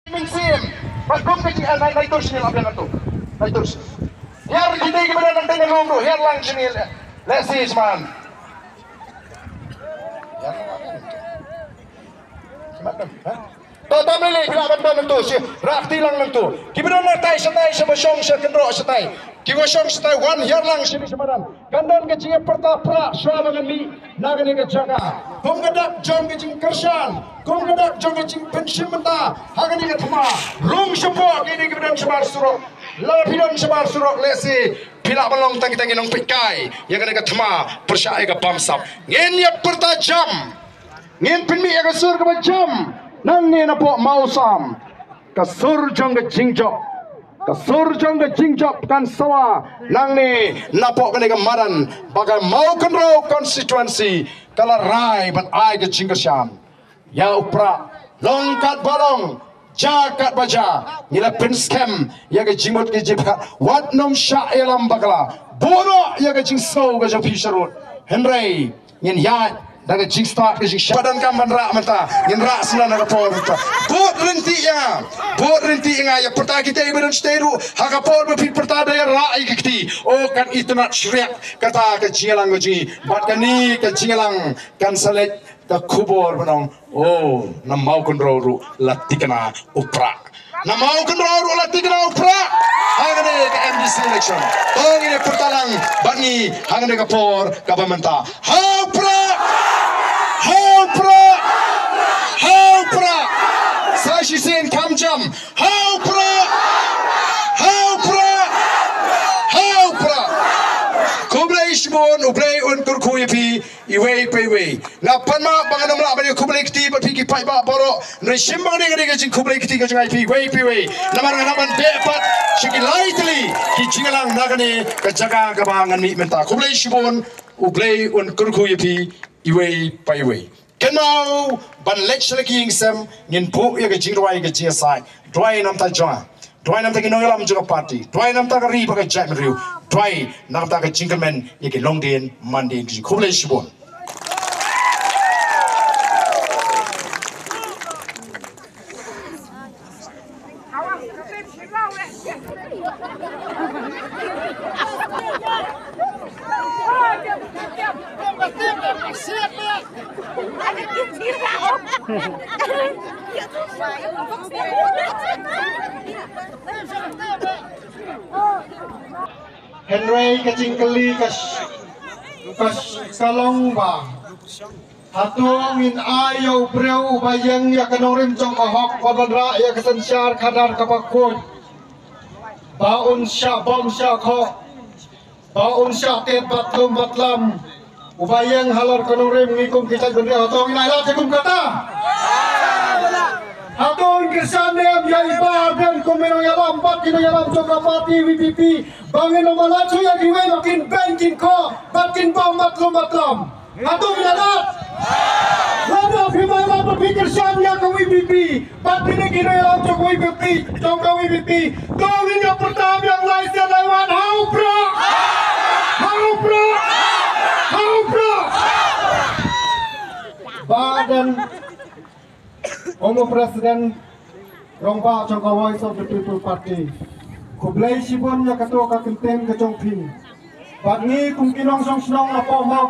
Minsim, pagkum kecil naik terus ni apa yang tu, naik terus. Here kita gimana nanti ni rumah, here lang sini, let's see man. Tata milih bila benda nanti, si rakti lang nanti. Gimana nanti setai semasong sekendro setai. Kiwa song setai one here lang sini semaran. Kandan kecil pertapra suara kami nagani kejaga. Pemgadak jom kecil kersan. Pemgadak jom kecil pensiun menta. Hagani ketema. Rung support ini kemudian sebar surok. Lapidan sebar surok lesi. Bila melong tangi nong pikai. Yang kena ketema persyai ke bamsap. Ngenya pertajam. Ngin pinmi ya kesur ke jam. Nang ni napok mausam. Kesur jong ke jingjok. Kasur jong ke jingjok kan sawa nang ni napok kene kemaran bagai mau kenro konstituensi kala rai ban ai ke jingkersyam ya upra longkat balong jakat baja nila pinskem ya ke jingmot ke jibkat wat nom sya elam bakala bono ya ke jingso ke jopi sharut henry yin ya daga jing start ke jing badan kamban rak mata yin rak sila naga por mata bot rinti ya perta kita ibadan steru haka por bepit perta daya rak ikti oh kan itnat syriak kata ke jingelang ke jingi bat kani ke jingelang kan salet ke kubor benong oh na mau kendroru latikana upra na mau kendroru latikana upra hangane ke MDC election oh ini pertalang bat ni hangane ke por kabamenta upra Haupra Sashi sen kamjam Haupra Kublai shibon ublai unkur kuyipi iwei peiwei na panma banganam la bani kublai kiti bat piki pai ba boro na shimbang ni ngani gajing kublai kiti gajing ai pi wei peiwei namar nganaman depat shiki lightly ki jingalang nagani kajaga gabangan mi menta kublai shibon ublai unkur kuyipi iwei paiwei kenau ban lecture king sem ngin pu ya ke jingwai ke jsai dwai nam ta joa dwai nam ta ke nongalam juga party dwai nam ta ke ri ba ke jam riu dwai nam ta ke jinglemen ya ke longden mande ji khule shibon Henry kecingkeli kas kalong ba hatuang in ayo breu bayang ya kanorim jong kahok kodra ya kesensyar kadar kapakun baun sya bom sya kho baun sya tet batlum batlam ubayang halar kanorim ngikum kita bendi hatuang in ayla cekum kata Atong kesanem ya ibar dan komenong ya lambat kino ya lam jok kapati WPP bangin nomalacu ya diwe makin banking ko makin bom matlum atong yalat lama firman lama pikir syam ya ke WPP pati ni kino ya lam jok WPP jok ke WPP tolong yang pertama yang lain saya lewat haupra badan Omo Presiden Rongpa Chongka Voice of the People Party Kublai Shibon ya ketua kakenten kecongping Bat ni kung kinong song sinong na po mau